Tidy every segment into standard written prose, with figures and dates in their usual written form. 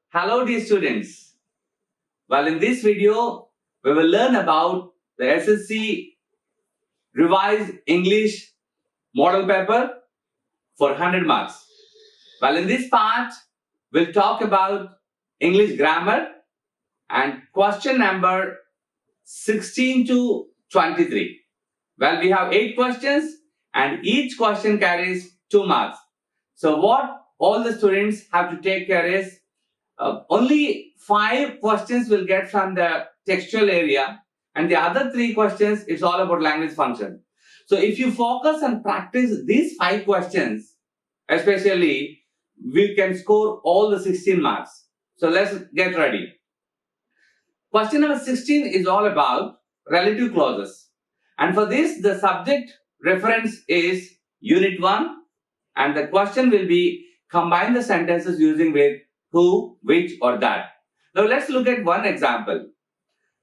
Hello dear students. Well, in this video, we will learn about the SSC revised English model paper for 100 marks. Well, in this part, we'll talk about English grammar and question number 16 to 23. Well, we have 8 questions and each question carries 2 marks. So what all the students have to take care is only 5 questions will get from the textual area and the other 3 questions is all about language function. So if you focus and practice these 5 questions, especially, we can score all the 16 marks. So let's get ready. Question number 16 is all about relative clauses. And for this, the subject reference is Unit 1 and the question will be combine the sentences using with who, which or that. Now let's look at one example.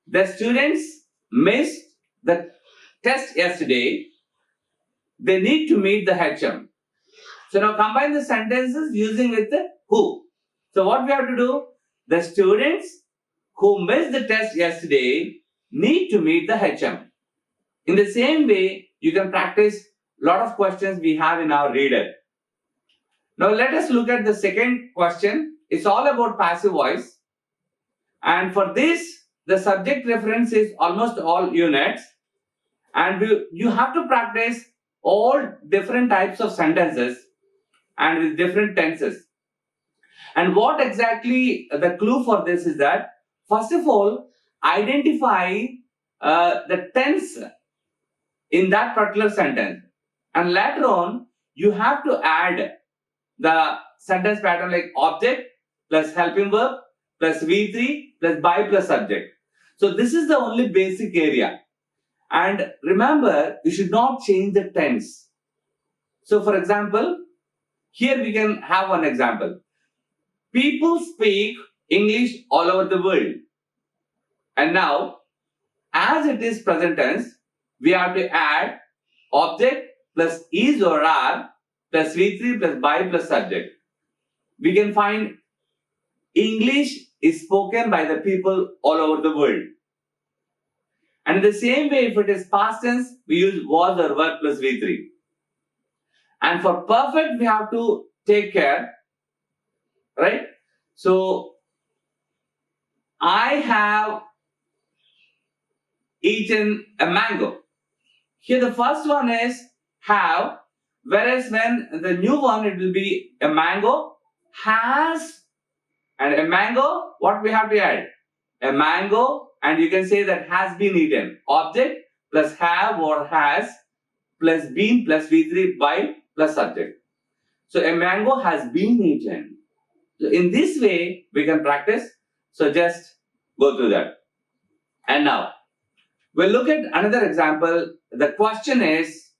The students missed the test yesterday. They need to meet the HM. So now combine the sentences using with the who. So what we have to do? The students who missed the test yesterday need to meet the HM. In the same way, you can practice a lot of questions we have in our reader. Now let us look at the second question. It's all about passive voice. And for this, the subject reference is almost all units. And you have to practice all different types of sentences and with different tenses. And what exactly the clue for this is that, first of all, identify the tense in that particular sentence. And later on, you have to add the sentence pattern like object plus helping verb plus V3 plus by plus subject. So this is the only basic area. And remember, you should not change the tense. So for example, here we can have one example. People speak English all over the world. And now, as it is present tense, we have to add object plus is or are plus V3 plus by plus subject. We can find English is spoken by the people all over the world. And in the same way, if it is past tense, we use was or were plus V3. And for perfect, we have to take care, right? So, I have eaten a mango. Here the first one is have, whereas when the new one, it will be a mango has, and a mango, what we have to add? A mango, and you can say that has been eaten. Object plus have or has plus been plus V3 by plus subject. So a mango has been eaten. So in this way, we can practice. So just go through that. And now, we'll look at another example. The question is,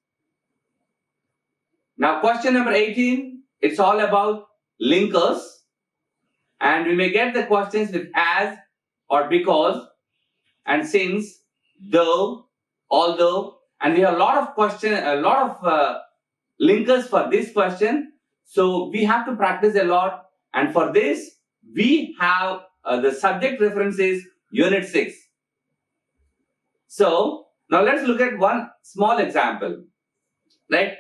now question number 18, it's all about linkers. And we may get the questions with as or because and since, though, although, and we have a lot of linkers for this question. So we have to practice a lot. And for this, we have the subject reference is Unit 6. So now let's look at one small example. Right?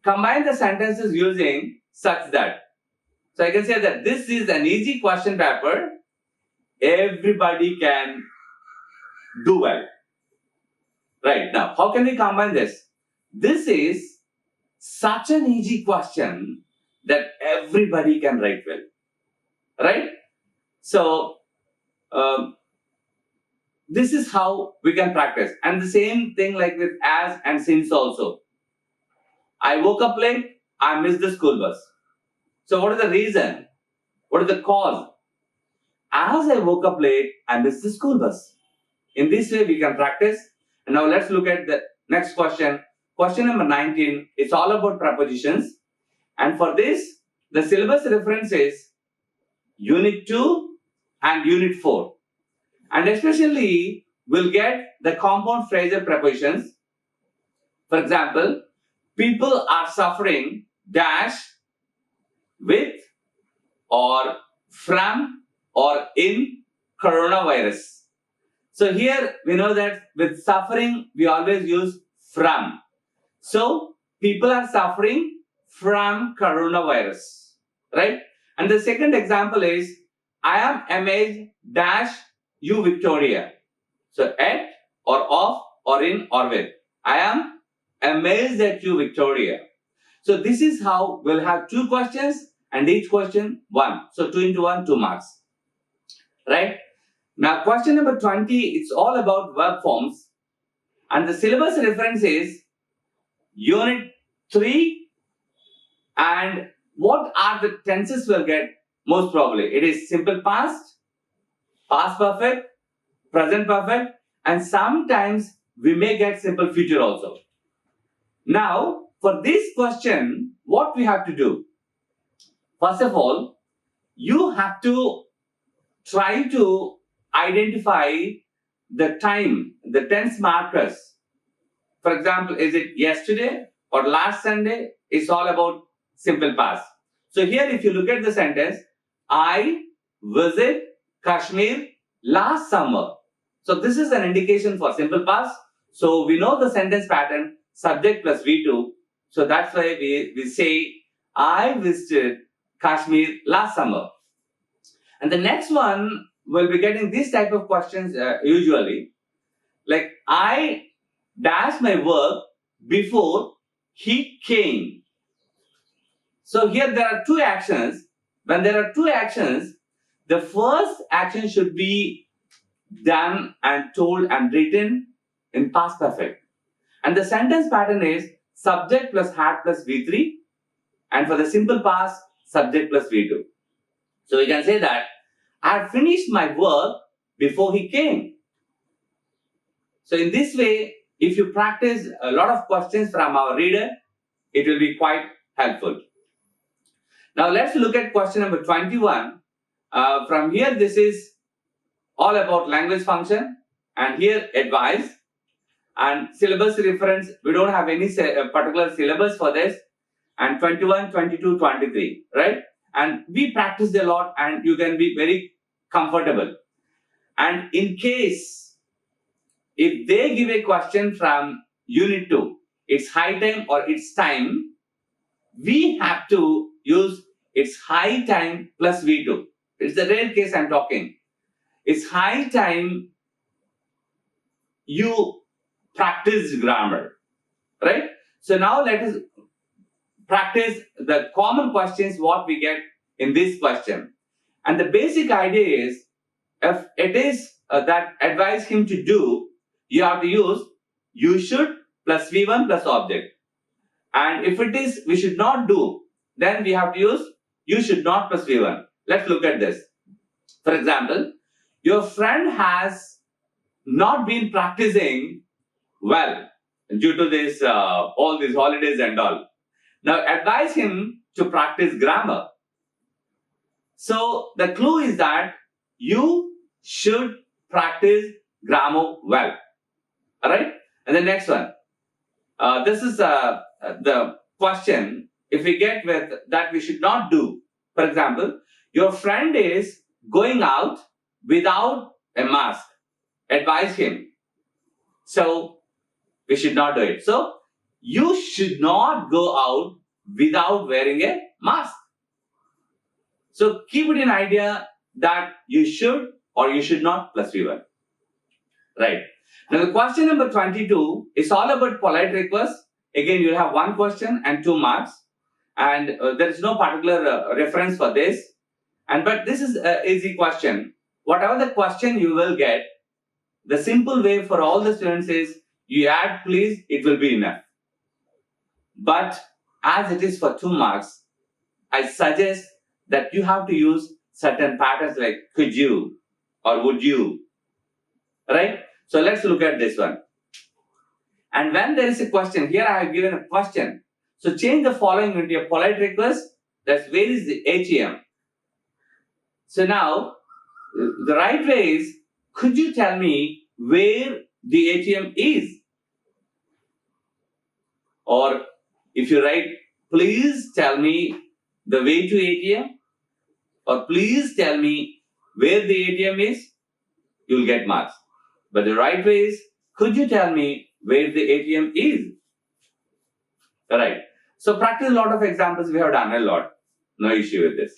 Combine the sentences using such that. So I can say that this is an easy question paper. Everybody can do well. Right, now, how can we combine this? This is such an easy question that everybody can write well. Right? So, this is how we can practice. And the same thing like with as and since also. I woke up late, I missed the school bus. So what is the reason? What is the cause? As I woke up late, I missed the school bus. In this way, we can practice. And now let's look at the next question. Question number 19. It's all about prepositions. And for this, the syllabus reference is Unit 2 and Unit 4. And especially, we'll get the compound phrasal prepositions. For example, people are suffering dash with or from or in coronavirus. So here we know that with suffering, we always use from. So people are suffering from coronavirus, right? And the second example is, I am amazed dash you Victoria. So at or of or in or with. I am amazed at you Victoria. So this is how we'll have two questions and each question 1. So 2 into 1, 2 marks. Right? Now question number 20, it's all about verb forms. And the syllabus reference is Unit 3. And what are the tenses we'll get? Most probably it is simple past, past perfect, present perfect, and sometimes we may get simple future also. Now, for this question, what we have to do? First of all, you have to try to identify the time, the tense markers. For example, is it yesterday or last Sunday? It's all about simple past. So here, if you look at the sentence, I visit Kashmir last summer. So this is an indication for simple past. So we know the sentence pattern, subject plus V2. So that's why we say, I visited Kashmir last summer. And the next one, we'll be getting this type of questions usually. Like, I dash my work before he came. So here there are two actions. When there are two actions, the first action should be done and told and written in past perfect. And the sentence pattern is subject plus had plus V3. And for the simple past, subject plus V2. So we can say that I had finished my work before he came. So in this way, if you practice a lot of questions from our reader, it will be quite helpful. Now let's look at question number 21. From here, this is all about language function, and here advice and syllabus reference. We don't have any particular syllabus for this. And 21, 22, 23, right? And we practiced a lot and you can be very comfortable. And in case, if they give a question from Unit 2, it's high time or it's time, we have to use it's high time plus V2. It's the rare case I'm talking. It's high time you practice grammar, right? So now let us practice the common questions what we get in this question. And the basic idea is, if it is that advise him to do, you have to use you should plus V1 plus object. And if it is we should not do, then we have to use you should not plus V1. Let's look at this. For example, your friend has not been practicing well due to this all these holidays and all. Now advise him to practice grammar. So the clue is that you should practice grammar well. Alright? And the next one. This is the question. If we get with that we should not do. For example, your friend is going out without a mask. Advise him. So we should not do it. So you should not go out without wearing a mask. So keep it in idea that you should or you should not plus V1. Right. Now the question number 22 is all about polite request. Again, you'll have one question and 2 marks. And there is no particular reference for this. But this is an easy question. Whatever the question you will get, the simple way for all the students is you add please, it will be enough. But as it is for 2 marks, I suggest that you have to use certain patterns like could you or would you, right? So let's look at this one. And when there is a question, here I have given a question. So change the following into a polite request. That's where is the ATM? So now the right way is, could you tell me where the ATM is? Or if you write, please tell me the way to ATM, or please tell me where the ATM is, you'll get marks. But the right way is, could you tell me where the ATM is? Alright. So practice a lot of examples. We have done a lot. No issue with this.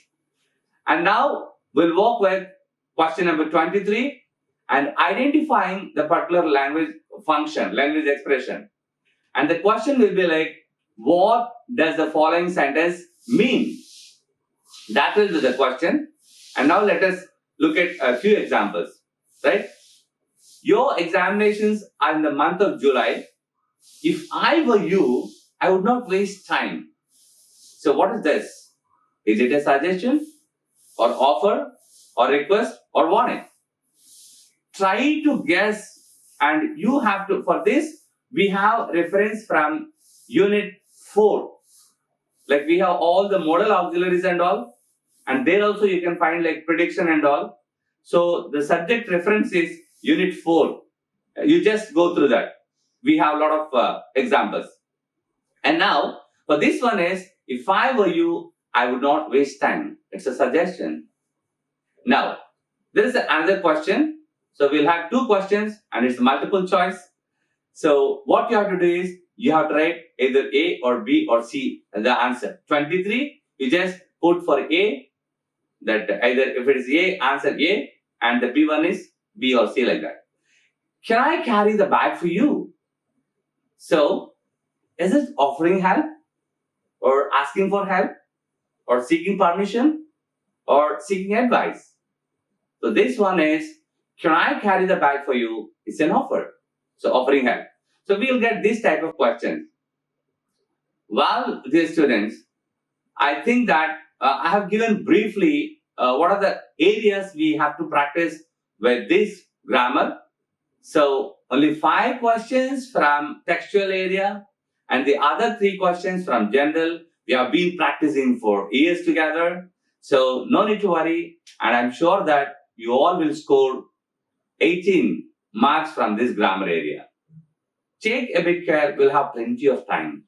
And now we'll work with question number 23 and identifying the particular language function, language expression. And the question will be like, what does the following sentence mean? That will be the question. And now let us look at a few examples, right? Your examinations are in the month of July. If I were you, I would not waste time. So what is this? Is it a suggestion or offer or request or warning? Try to guess, and you have to, for this, we have reference from unit 4. Like we have all the modal auxiliaries and all, and there also you can find like prediction and all. So the subject reference is unit 4. You just go through that. We have a lot of examples. And now, for this one is, if I were you, I would not waste time. It's a suggestion. Now, there is another question. So we'll have 2 questions and it's multiple choice. So what you have to do is, you have to write either A or B or C as the answer. 23, you just put for A, that either if it is A, answer A, and the B one is B or C, like that. Can I carry the bag for you? So, is it offering help, or asking for help, or seeking permission, or seeking advice? So this one is, can I carry the bag for you? It's an offer. So offering help. So we'll get this type of questions. Well, dear students, I think that I have given briefly what are the areas we have to practice with this grammar. So only 5 questions from textual area and the other 3 questions from general. We have been practicing for years together. So no need to worry, and I'm sure that you all will score 18 marks from this grammar area. Take a bit care, we'll have plenty of time.